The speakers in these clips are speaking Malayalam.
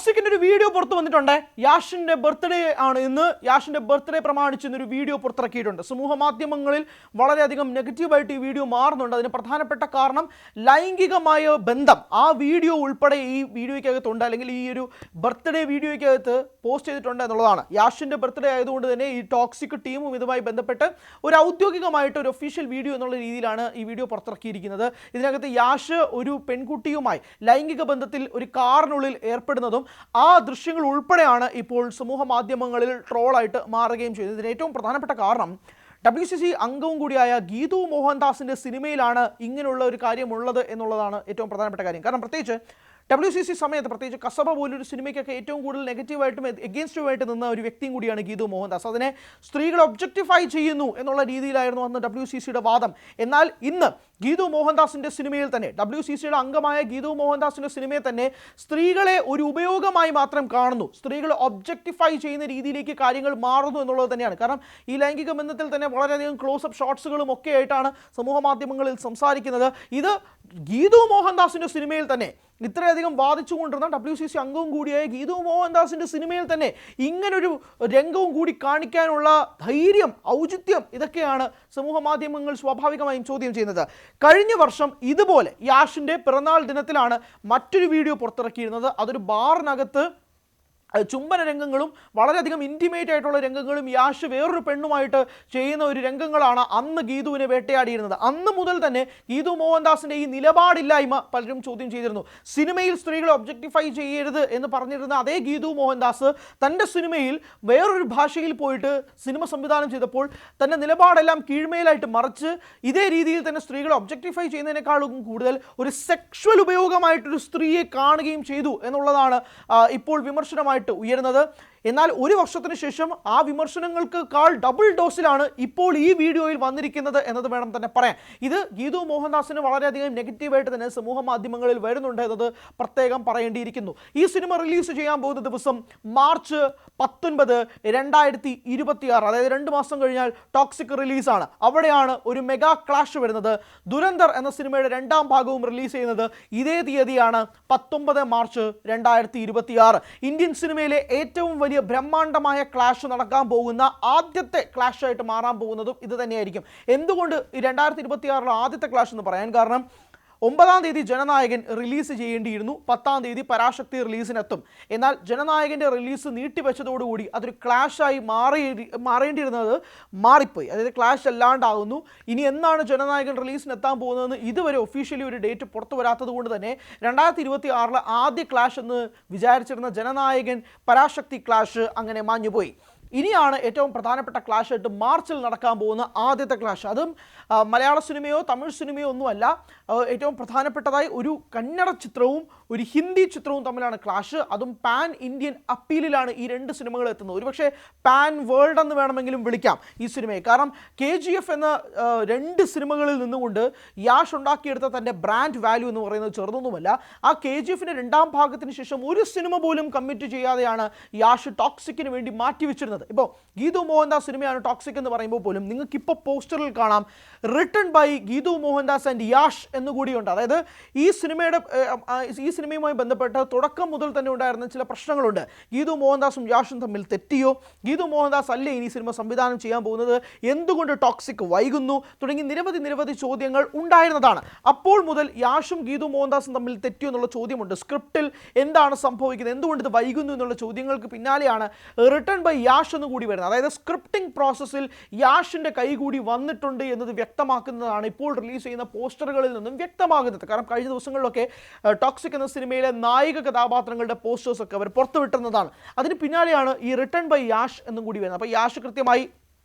ടോക്സിക്കിന്റെ ഒരു വീഡിയോ പുറത്തു വന്നിട്ടുണ്ട്. യാഷിന്റെ ബർത്ത്ഡേ ആണ് ഇന്ന്. യാഷിന്റെ ബർത്ത്ഡേ പ്രമാണിച്ച് ഇന്നൊരു വീഡിയോ പുറത്തിറക്കിയിട്ടുണ്ട്. സമൂഹ മാധ്യമങ്ങളിൽ വളരെയധികം നെഗറ്റീവായിട്ട് ഈ വീഡിയോ മാറുന്നുണ്ട്. അതിന് പ്രധാനപ്പെട്ട കാരണം ലൈംഗികമായ ബന്ധം ആ വീഡിയോ ഉൾപ്പെടെ ഈ വീഡിയോയ്ക്കകത്തുണ്ട്, അല്ലെങ്കിൽ ഈ ഒരു ബർത്ത്ഡേ വീഡിയോയ്ക്കകത്ത് പോസ്റ്റ് ചെയ്തിട്ടുണ്ട് എന്നുള്ളതാണ്. യാഷിന്റെ ബർത്ത്ഡേ ആയതുകൊണ്ട് തന്നെ ഈ ടോക്സിക് ടീമും ഇതുമായി ബന്ധപ്പെട്ട് ഒരു ഔദ്യോഗികമായിട്ട് ഒരു ഒഫീഷ്യൽ വീഡിയോ എന്നുള്ള രീതിയിലാണ് ഈ വീഡിയോ പുറത്തിറക്കിയിരിക്കുന്നത്. ഇതിനകത്ത് യാഷ് ഒരു പെൺകുട്ടിയുമായി ലൈംഗിക ബന്ധത്തിൽ ഒരു കാറിനുള്ളിൽ ഏർപ്പെടുന്നതും ആ ദൃശ്യങ്ങൾ ഉൾപ്പെടെയാണ് ഇപ്പോൾ സമൂഹ മാധ്യമങ്ങളിൽ ട്രോളായിട്ട് മാറുകയും ചെയ്തത്. ഇതിന് ഏറ്റവും പ്രധാനപ്പെട്ട കാരണം WCC അംഗവും കൂടിയായ ഗീതു മോഹൻദാസിൻ്റെ സിനിമയിലാണ് ഇങ്ങനെയുള്ള ഒരു കാര്യമുള്ളത് എന്നുള്ളതാണ് ഏറ്റവും പ്രധാനപ്പെട്ട കാര്യം. കാരണം പ്രത്യേകിച്ച് WCC സമയത്ത്, പ്രത്യേകിച്ച് കസബ പോലൊരു സിനിമയ്ക്കൊക്കെ ഏറ്റവും കൂടുതൽ നെഗറ്റീവായിട്ടും എഗെയിൻസ്റ്റുമായിട്ട് നിന്ന ഒരു വ്യക്തിയും കൂടിയാണ് ഗീതു മോഹൻദാസ്. അതിനെ സ്ത്രീകൾ ഒബ്ജക്റ്റിഫൈ ചെയ്യുന്നു എന്നുള്ള രീതിയിലായിരുന്നു അന്ന് WCCയുടെ വാദം. എന്നാൽ ഇന്ന് ഗീതു മോഹൻദാസിൻ്റെ സിനിമയിൽ തന്നെ, WCCയുടെ അംഗമായ ഗീതു മോഹൻദാസിൻ്റെ സിനിമയിൽ തന്നെ സ്ത്രീകളെ ഒരു ഉപയോഗമായി മാത്രം കാണുന്നു, സ്ത്രീകളെ ഒബ്ജക്റ്റിഫൈ ചെയ്യുന്ന രീതിയിലേക്ക് കാര്യങ്ങൾ മാറുന്നു എന്നുള്ളത് തന്നെയാണ്. കാരണം ഈ ലൈംഗിക ബന്ധത്തിൽ തന്നെ വളരെയധികം ക്ലോസപ്പ് ഷോട്ട്സുകളും ഒക്കെ ആയിട്ടാണ് സമൂഹ മാധ്യമങ്ങളിൽ സംസാരിക്കുന്നത്. ഇത് ഗീതു മോഹൻദാസിൻ്റെ സിനിമയിൽ തന്നെ ഇത്രയധികം വാദിച്ചുകൊണ്ടിരുന്ന WCC അംഗവും കൂടിയായ ഗീതു മോഹൻദാസിൻ്റെ സിനിമയിൽ തന്നെ ഇങ്ങനൊരു രംഗവും കൂടി കാണിക്കാനുള്ള ധൈര്യം, ഔചിത്യം, ഇതൊക്കെയാണ് സമൂഹ മാധ്യമങ്ങൾ സ്വാഭാവികമായും ചോദ്യം ചെയ്യുന്നത്. കഴിഞ്ഞ വർഷം ഇതുപോലെ യാഷിൻ്റെ പിറന്നാൾ ദിനത്തിലാണ് മറ്റൊരു വീഡിയോ പുറത്തിറക്കിയിരുന്നത്. അതൊരു ബാറിനകത്ത് ചുംബന രംഗങ്ങളും വളരെയധികം ഇൻറ്റിമേറ്റ് ആയിട്ടുള്ള രംഗങ്ങളും യാഷ് വേറൊരു പെണ്ണുമായിട്ട് ചെയ്യുന്ന ഒരു രംഗങ്ങളാണ് അന്ന് ഗീതുവിനെ വേട്ടയാടിയിരുന്നത്. അന്ന് മുതൽ തന്നെ ഗീതു മോഹൻദാസിൻ്റെ ഈ നിലപാടില്ലായ്മ പലരും ചോദ്യം ചെയ്തിരുന്നു. സിനിമയിൽ സ്ത്രീകളെ ഒബ്ജക്റ്റിഫൈ ചെയ്യരുത് എന്ന് പറഞ്ഞിരുന്ന അതേ ഗീതു മോഹൻദാസ് തൻ്റെ സിനിമയിൽ വേറൊരു ഭാഷയിൽ പോയിട്ട് സിനിമ സംവിധാനം ചെയ്തപ്പോൾ തൻ്റെ നിലപാടെല്ലാം കീഴ്മേലായിട്ട് മറിച്ച് ഇതേ രീതിയിൽ തന്നെ സ്ത്രീകളെ ഒബ്ജക്റ്റിഫൈ ചെയ്യുന്നതിനേക്കാളും കൂടുതൽ ഒരു സെക്ഷൽ ഉപയോഗമായിട്ടൊരു സ്ത്രീയെ കാണുകയും ചെയ്തു എന്നുള്ളതാണ് ഇപ്പോൾ വിമർശനമായി ഉയരുന്നത്. എന്നാൽ ഒരു വർഷത്തിന് ശേഷം ആ വിമർശനങ്ങൾക്കാൾ ഡബിൾ ഡോസിലാണ് ഇപ്പോൾ ഈ വീഡിയോയിൽ വന്നിരിക്കുന്നത് എന്നത് വേണം തന്നെ പറയാൻ. ഇത് ഗീതു മോഹൻദാസിന് വളരെയധികം നെഗറ്റീവായിട്ട് തന്നെ സമൂഹ മാധ്യമങ്ങളിൽ വരുന്നുണ്ട് എന്നത് പ്രത്യേകം പറയേണ്ടിയിരിക്കുന്നു. ഈ സിനിമ റിലീസ് ചെയ്യാൻ പോകുന്ന ദിവസം മാർച്ച് 19, 2026, അതായത് 2 മാസം കഴിഞ്ഞാൽ ടോക്സിക് റിലീസാണ്. അവിടെയാണ് ഒരു മെഗാ ക്ലാഷ് വരുന്നത്. ദുരന്തർ എന്ന സിനിമയുടെ 2ാം ഭാഗവും റിലീസ് ചെയ്യുന്നത് ഇതേ തീയതിയാണ്, 19 മാർച്ച് 2026. ഇന്ത്യൻ സിനിമയിലെ ഏറ്റവും വലിയ ബ്രഹ്മാണ്ഡമായ ക്ലാഷ് നടക്കാൻ പോകുന്ന ആദ്യത്തെ ക്ലാഷ് ആയിട്ട് മാറാൻ പോകുന്നതും ഇത് തന്നെയായിരിക്കും. എന്തുകൊണ്ട് 2026 ആദ്യത്തെ ക്ലാഷ് എന്ന് പറയാൻ കാരണം, 9-ാം തീയതി ജനനായകൻ റിലീസ് ചെയ്യേണ്ടിയിരുന്നു, 10-ാം തീയതി പരാശക്തി റിലീസിനെത്തും. എന്നാൽ ജനനായകൻ്റെ റിലീസ് നീട്ടിവെച്ചതോടുകൂടി അതൊരു ക്ലാഷായി മാറേണ്ടിയിരുന്നത് മാറിപ്പോയി. അതായത് ക്ലാഷ് അല്ലാണ്ടാകുന്നു. ഇനി എന്നാണ് ജനനായകൻ റിലീസിനെത്താൻ പോകുന്നതെന്ന് ഇതുവരെ ഒഫീഷ്യലി ഒരു ഡേറ്റ് പുറത്തു വരാത്തത് കൊണ്ട് തന്നെ 2026 ആദ്യ ക്ലാഷ് എന്ന് വിചാരിച്ചിരുന്ന ജനനായകൻ പരാശക്തി ക്ലാഷ് അങ്ങനെ മാഞ്ഞുപോയി. ഇനിയാണ് ഏറ്റവും പ്രധാനപ്പെട്ട ക്ലാഷ് ആയിട്ട് മാർച്ചിൽ നടക്കാൻ പോകുന്ന ആദ്യത്തെ ക്ലാഷ്. അതും മലയാള സിനിമയോ തമിഴ് സിനിമയോ ഒന്നുമല്ല, ഏറ്റവും പ്രധാനപ്പെട്ടതായി ഒരു കന്നഡ ചിത്രവും ഒരു ഹിന്ദി ചിത്രവും തമ്മിലാണ് ക്ലാഷ്. അതും പാൻ ഇന്ത്യൻ അപ്പീലിലാണ് ഈ 2 സിനിമകൾ എത്തുന്നത്. ഒരുപക്ഷെ പാൻ വേൾഡ് എന്ന് വേണമെങ്കിലും വിളിക്കാം ഈ സിനിമയെ. കാരണം KGF എന്ന 2 സിനിമകളിൽ നിന്നുകൊണ്ട് യാഷ് ഉണ്ടാക്കിയെടുത്ത തൻ്റെ ബ്രാൻഡ് വാല്യൂ എന്ന് പറയുന്നത് ചെറുതൊന്നുമല്ല. ആ KGFൻ്റെ 2ാം ഭാഗത്തിന് ശേഷം ഒരു സിനിമ പോലും കമ്മിറ്റ് ചെയ്യാതെയാണ് യാഷ് ടോക്സിക്കിന് വേണ്ടി മാറ്റിവെച്ചിരുന്നത്. ഇപ്പോൾ ഗീതു മോഹൻദാസ് സിനിമയാണ് ടോക്സിക് എന്ന് പറയുമ്പോൾ പോലും നിങ്ങൾക്ക് ഇപ്പോൾ പോസ്റ്ററിൽ കാണാം written by Geethu Mohandas and Yash എന്നുകൂടിയുണ്ട്. അതായത് ഈ സിനിമയുമായി ബന്ധപ്പെട്ട് തുടക്കം മുതൽ തന്നെ ഉണ്ടായിരുന്ന ചില പ്രശ്നങ്ങളുണ്ട്. ഗീതു മോഹൻദാസും യാഷും തമ്മിൽ തെറ്റിയോ, ഗീതു മോഹൻദാസ് അല്ലേ ഇനി സിനിമ സംവിധാനം ചെയ്യാൻ പോകുന്നത്, എന്തുകൊണ്ട് ടോക്സിക് വൈകുന്നു തുടങ്ങി നിരവധി ചോദ്യങ്ങൾ ഉണ്ടായിരുന്നതാണ്. അപ്പോൾ മുതൽ യാഷും ഗീതു മോഹൻദാസും തമ്മിൽ തെറ്റിയോ എന്നുള്ള ചോദ്യമുണ്ട്. സ്ക്രിപ്റ്റിൽ എന്താണ് സംഭവിക്കുന്നത്, എന്തുകൊണ്ട് ഇത് വൈകുന്നു എന്നുള്ള ചോദ്യങ്ങൾക്ക് പിന്നാലെയാണ് റിട്ടൺ ബൈ യാഷ് എന്ന് കൂടി വരുന്നത്. അതായത് സ്ക്രിപ്റ്റിംഗ് പ്രോസസ്സിൽ യാഷിൻ്റെ കൈ കൂടി വന്നിട്ടുണ്ട് എന്നത് വ്യക്തമാക്കുന്നതാണ് ഇപ്പോൾ റിലീസ് ചെയ്യുന്ന പോസ്റ്ററുകളിൽ നിന്നും വ്യക്തമാകുന്നത്. കാരണം കഴിഞ്ഞ ദിവസങ്ങളിലൊക്കെ ടോക്സിക് എന്ന സിനിമയിലെ നായിക കഥാപാത്രങ്ങളുടെ പോസ്റ്റേഴ്സൊക്കെ അവർ പുറത്തുവിട്ടുന്നതാണ്. അതിന് പിന്നാലെയാണ് ഈ റിട്ടൺ ബൈ യാഷ് എന്നും കൂടി വരുന്നത്. അപ്പോൾ യാഷ് കൃത്യമായി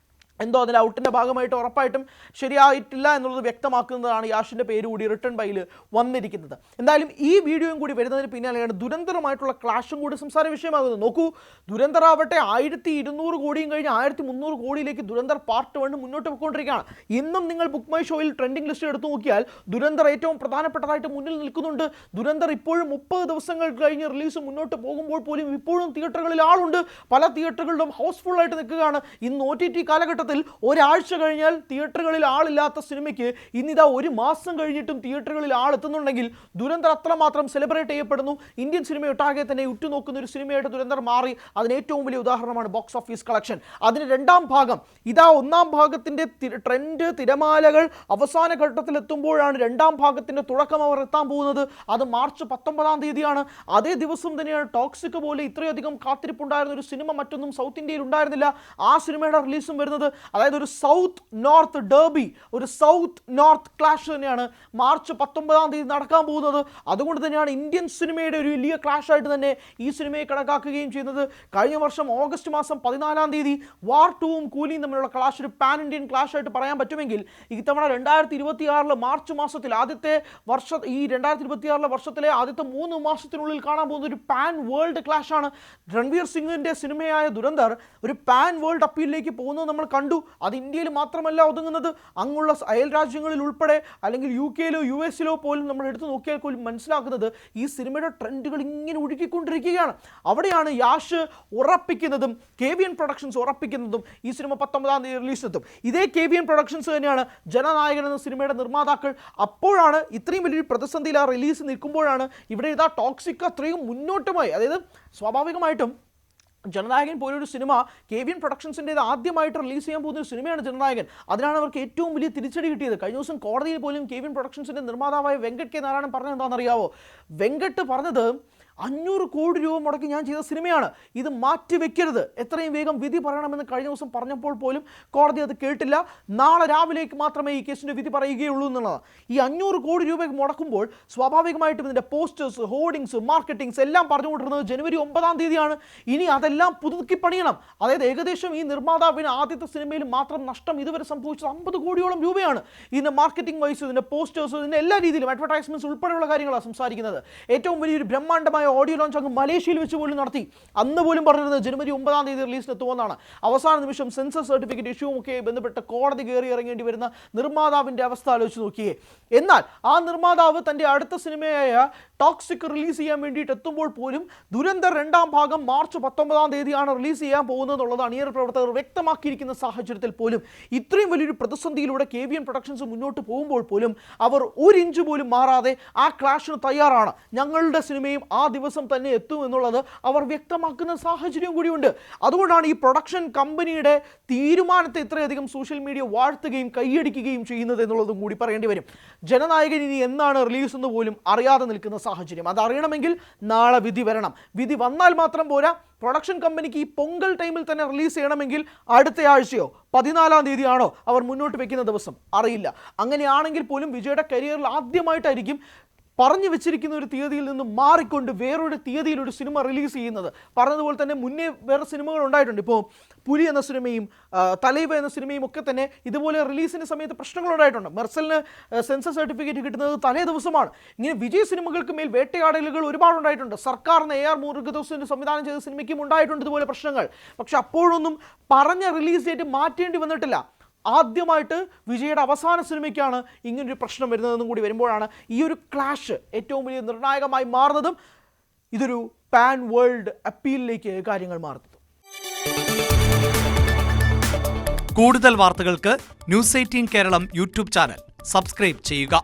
എന്തോ അതിൻ്റെ ഔട്ടിൻ്റെ ഭാഗമായിട്ട് ഉറപ്പായിട്ടും ശരിയായിട്ടില്ല എന്നുള്ളത് വ്യക്തമാക്കുന്നതാണ് യാഷിൻ്റെ പേര് കൂടി റിട്ടൺ ബൈയിൽ വന്നിരിക്കുന്നത്. എന്തായാലും ഈ വീഡിയോയും കൂടി വരുന്നതിന് പിന്നാലെയാണ് ദുരന്തറുമായിട്ടുള്ള ക്ലാഷും കൂടി സംസാര വിഷയമാകുന്നത്. നോക്കൂ, ദുരന്തറാവട്ടെ 1200 കോടിയും കഴിഞ്ഞ് 1300 കോടിയിലേക്ക് ദുരന്തർ പാർട്ട് 1 മുന്നോട്ട് പോയിക്കൊണ്ടിരിക്കുകയാണ്. ഇന്നും നിങ്ങൾ ബുക്ക് മൈ ഷോയിൽ ട്രെൻഡിംഗ് ലിസ്റ്റ് എടുത്തു നോക്കിയാൽ ദുരന്തർ ഏറ്റവും പ്രധാനപ്പെട്ടതായിട്ട് മുന്നിൽ നിൽക്കുന്നുണ്ട്. ദുരന്തർ ഇപ്പോഴും 30 ദിവസങ്ങൾ കഴിഞ്ഞ് റിലീസ് മുന്നോട്ട് പോകുമ്പോൾ പോലും ഇപ്പോഴും തിയേറ്ററുകളിൽ ആളുണ്ട്. പല തിയേറ്ററുകളിലും ഹൗസ്ഫുള്ളായിട്ട് നിൽക്കുകയാണ്. ഇന്ന് OTT കാലഘട്ടത്തിൽ അർത്ഥത്തിൽ ഒരാഴ്ച കഴിഞ്ഞാൽ തിയേറ്ററുകളിൽ ആളില്ലാത്ത സിനിമയ്ക്ക് ഇന്നിതാ ഒരു മാസം കഴിഞ്ഞിട്ടും തിയേറ്ററുകളിൽ ആളെത്തുന്നുണ്ടെങ്കിൽ ദുരന്തർ അത്രമാത്രം സെലിബ്രേറ്റ് ചെയ്യപ്പെടുന്നു. ഇന്ത്യൻ സിനിമയൊട്ടാകെ തന്നെ ഉറ്റുനോക്കുന്ന ഒരു സിനിമയായിട്ട് ദുരന്തർ മാറി. അതിന് ഏറ്റവും വലിയ ഉദാഹരണമാണ് ബോക്സ് ഓഫീസ് കളക്ഷൻ. അതിന് രണ്ടാം ഭാഗം, ഇതാ ഒന്നാം ഭാഗത്തിൻ്റെ ട്രെൻഡ് തിരമാലകൾ അവസാന ഘട്ടത്തിലെത്തുമ്പോഴാണ് രണ്ടാം ഭാഗത്തിൻ്റെ തുടക്കം അവർ എത്താൻ പോകുന്നത്. അത് മാർച്ച് 19-ാം തീയതിയാണ്. അതേ ദിവസം തന്നെയാണ് ടോക്സിക് പോലെ ഇത്രയധികം കാത്തിരിപ്പുണ്ടായിരുന്ന ഒരു സിനിമ മറ്റൊന്നും സൗത്ത് ഇന്ത്യയിൽ ഉണ്ടായിരുന്നില്ല. ആ സിനിമയുടെ റിലീസും വരുന്നത്, അതായത് ഒരു സൗത്ത് നോർത്ത് ഡെർബി, ഒരു സൗത്ത് നോർത്ത് ക്ലാഷ് തന്നെയാണ് മാർച്ച് 19-ാം തീയതി നടക്കാൻ പോകുന്നത്. അതുകൊണ്ട് തന്നെയാണ് ഇന്ത്യൻ സിനിമയുടെ ഒരു വലിയ ക്ലാഷായിട്ട് തന്നെ ഈ സിനിമയെ കണക്കാക്കുകയും ചെയ്യുന്നത്. കഴിഞ്ഞ വർഷം ഓഗസ്റ്റ് മാസം 14-ാം തീയതി വാർ 2-ഉം കൂലിയും തമ്മിലുള്ള ക്ലാഷ് ഒരു പാൻ ഇന്ത്യൻ ക്ലാഷ് ആയിട്ട് പറയാൻ പറ്റുമെങ്കിൽ ഇത്തവണ 2026 മാർച്ച് മാസത്തിൽ ഈ 2026 വർഷത്തിലെ ആദ്യത്തെ 3 മാസത്തിനുള്ളിൽ കാണാൻ പോകുന്ന ഒരു പാൻ വേൾഡ് ക്ലാഷ് ആണ്. രൺവീർ സിംഗിന്റെ സിനിമയായ ദുരന്തർ ഒരു പാൻ വേൾഡ് അപ്പീലിലേക്ക് പോകുന്നത് നമ്മൾ കണ്ടു. അത് ഇന്ത്യയിൽ മാത്രമല്ല ഒതുങ്ങുന്നത്, അങ്ങുള്ള അയൽ രാജ്യങ്ങളിൽ ഉൾപ്പെടെ, അല്ലെങ്കിൽ UK-ലോ US-ലോ പോലും നമ്മൾ എടുത്തു നോക്കിയാൽ പോലും മനസ്സിലാക്കുന്നത് ഈ സിനിമയുടെ ട്രെൻഡുകൾ ഇങ്ങനെ ഒഴുകിക്കൊണ്ടിരിക്കുകയാണ്. അവിടെയാണ് യാഷ് ഉറപ്പിക്കുന്നതും KVN പ്രൊഡക്ഷൻസ് ഉറപ്പിക്കുന്നതും ഈ സിനിമ 19-ാം തീയതി റിലീസിനെത്തും. ഇതേ KVN പ്രൊഡക്ഷൻസ് തന്നെയാണ് ജനനായകൻ എന്ന സിനിമയുടെ നിർമ്മാതാക്കൾ. അപ്പോഴാണ് ഇത്രയും വലിയൊരു പ്രതിസന്ധിയിൽ ആ റിലീസ് നിൽക്കുമ്പോഴാണ് ഇവിടെ ഇതാ ടോക്സിക് അത്രയും മുന്നോട്ടുമായി, അതായത് സ്വാഭാവികമായിട്ടും ജനനായകൻ പോലൊരു സിനിമ KVN പ്രൊഡക്ഷൻസിൻ്റേത് ആദ്യമായിട്ട് റിലീസ് ചെയ്യാൻ പോകുന്ന ഒരു സിനിമയാണ് ജനനായകൻ. അതിനാണ് അവർക്ക് ഏറ്റവും വലിയ തിരിച്ചടി കിട്ടിയത്. കഴിഞ്ഞ ദിവസം കോടതിയിൽ പോലും KVN പ്രൊഡക്ഷൻസിൻ്റെ നിർമ്മാതാവായ വെങ്കട്ട് കെ നാരായണൻ പറഞ്ഞത് എന്താണെന്നറിയാവോ? വെങ്കട്ട് പറഞ്ഞത് 500 കോടി രൂപ മുടക്കി ഞാൻ ചെയ്ത സിനിമയാണ്, ഇത് മാറ്റിവെക്കരുത്, എത്രയും വേഗം വിധി പറയണമെന്ന് കഴിഞ്ഞ ദിവസം പറഞ്ഞപ്പോൾ പോലും കോടതി അത് കേട്ടില്ല. നാളെ രാവിലേക്ക് മാത്രമേ ഈ കേസിൻ്റെ വിധി പറയുകയുള്ളൂ എന്നുള്ളതാണ്. ഈ 500 കോടി രൂപ മുടക്കുമ്പോൾ സ്വാഭാവികമായിട്ടും ഇതിൻ്റെ പോസ്റ്റേഴ്സ്, ഹോർഡിങ്സ്, മാർക്കറ്റിങ്സ് എല്ലാം പറഞ്ഞുകൊണ്ടിരുന്നത് ജനുവരി 9-ാം തീയതിയാണ്. ഇനി അതെല്ലാം പുതുക്കി പണിയണം. അതായത് ഏകദേശം ഈ നിർമ്മാതാവിന് ആദ്യത്തെ സിനിമയിൽ മാത്രം നഷ്ടം ഇതുവരെ സംഭവിച്ചത് 50 കോടിയോളം രൂപയാണ്. ഇതിൻ്റെ മാർക്കറ്റിംഗ് വൈസ്, ഇതിൻ്റെ പോസ്റ്റേഴ്സ്, ഇതിൻ്റെ എല്ലാ രീതിയിലും അഡ്വർടൈസ്മെൻറ്റ്സ് ഉൾപ്പെടെയുള്ള കാര്യങ്ങളാണ് സംസാരിക്കുന്നത്. ഏറ്റവും വലിയൊരു ബ്രഹ്മാണ്ഡമായ ഓഡിയോ ലോഞ്ച് അങ്ങ് മലേഷ്യയിൽ വെച്ച് പോലും നടത്തി. അന്ന് പോലും പറഞ്ഞിരുന്നത് ജനുവരി 9-ാം തീയതി റിലീസിനെത്തുമെന്നാണ്. അവസാന നിമിഷം സെൻസർ സർട്ടിഫിക്കറ്റ് ഇഷ്യൂവുമൊക്കെ ബന്ധപ്പെട്ട് കോടതി കയറി ഇറങ്ങേണ്ടി വരുന്ന നിർമ്മാതാവിൻ്റെ അവസ്ഥ ആലോചിച്ച് നോക്കിയേ. എന്നാൽ ആ നിർമ്മാതാവ് തൻ്റെ അടുത്ത സിനിമയായ ടോക്സിക് റിലീസ് ചെയ്യാൻ വേണ്ടിയിട്ട് എത്തുമ്പോൾ പോലും ദുരന്തർ രണ്ടാം ഭാഗം മാർച്ച് 19-ാം തീയതിയാണ് റിലീസ് ചെയ്യാൻ പോകുന്നതെന്നുള്ളത് അണിയറ പ്രവർത്തകർ വ്യക്തമാക്കിയിരിക്കുന്ന സാഹചര്യത്തിൽ പോലും ഇത്രയും വലിയൊരു പ്രതിസന്ധിയിലൂടെ KVN പ്രൊഡക്ഷൻസ് മുന്നോട്ട് പോകുമ്പോൾ പോലും അവർ ഒരു ഇഞ്ച് പോലും മാറാതെ ആ ക്ലാഷിന് തയ്യാറാണ്. ഞങ്ങളുടെ സിനിമയും ആ ദിവസം തന്നെ എത്തും എന്നുള്ളത് അവർ വ്യക്തമാക്കുന്ന സാഹചര്യം കൂടിയുണ്ട്. അതുകൊണ്ടാണ് ഈ പ്രൊഡക്ഷൻ കമ്പനിയുടെ തീരുമാനത്തെ ഇത്രയധികം സോഷ്യൽ മീഡിയ വാഴ്ത്തുകയും കൈയടിക്കുകയും ചെയ്യുന്നത് എന്നുള്ളതും കൂടി പറയേണ്ടി വരും. ജനനായകൻ ഇനി എന്നാണ് റിലീസ് എന്ന് പോലും അറിയാതെ നിൽക്കുന്ന സാഹചര്യം. അതറിയണമെങ്കിൽ നാളെ വിധി വരണം. വിധി വന്നാൽ മാത്രം പോരാ, പ്രൊഡക്ഷൻ കമ്പനിക്ക് ഈ പൊങ്കൽ ടൈമിൽ തന്നെ റിലീസ് ചെയ്യണമെങ്കിൽ അടുത്ത ആഴ്ചയോ 14-ാം തീയതിയാണോ അവർ മുന്നോട്ട് വെക്കുന്ന ദിവസം അറിയില്ല. അങ്ങനെയാണെങ്കിൽ പോലും വിജയുടെ കരിയറിൽ ആദ്യമായിട്ടായിരിക്കും പറഞ്ഞു വെച്ചിരിക്കുന്ന ഒരു തീയതിയിൽ നിന്ന് മാറിക്കൊണ്ട് വേറൊരു തീയതിയിൽ ഒരു സിനിമ റിലീസ് ചെയ്യുന്നത്. പറഞ്ഞതുപോലെ തന്നെ മുന്നേ വേറെ സിനിമകൾ ഉണ്ടായിട്ടുണ്ട്. ഇപ്പോൾ പുലി എന്ന സിനിമയും തലൈവ എന്ന സിനിമയും ഒക്കെ തന്നെ ഇതുപോലെ റിലീസിൻ്റെ സമയത്ത് പ്രശ്നങ്ങളുണ്ടായിട്ടുണ്ട്. മെർസലിന് സെൻസർ സർട്ടിഫിക്കറ്റ് കിട്ടുന്നത് തലേ ദിവസമാണ്. ഇങ്ങനെ വിജയ് സിനിമകൾക്ക് മേൽ വേട്ടയാടലുകൾ ഒരുപാടുണ്ടായിട്ടുണ്ട്. സർക്കാരിന് AR മുരുകദോസിൻ്റെ സംവിധാനം ചെയ്ത സിനിമയ്ക്കും ഉണ്ടായിട്ടുണ്ട് ഇതുപോലെ പ്രശ്നങ്ങൾ. പക്ഷെ അപ്പോഴൊന്നും പറഞ്ഞ റിലീസ് ഡേറ്റ് മാറ്റേണ്ടി വന്നിട്ടില്ല. ആദ്യമായിട്ട് വിജയുടെ അവസാന സിനിമയ്ക്കാണ് ഇങ്ങനൊരു പ്രശ്നം വരുന്നതെന്നും കൂടി വരുമ്പോഴാണ് ഈ ഒരു ക്ലാഷ് ഏറ്റവും വലിയ നിർണായകമായി മാറുന്നതും ഇതൊരു പാൻ വേൾഡ് അപ്പീലിലേക്ക് കാര്യങ്ങൾ മാറുന്നതും. കൂടുതൽ വാർത്തകൾക്ക് News 18 Keralam YouTube channel subscribe ചെയ്യുക.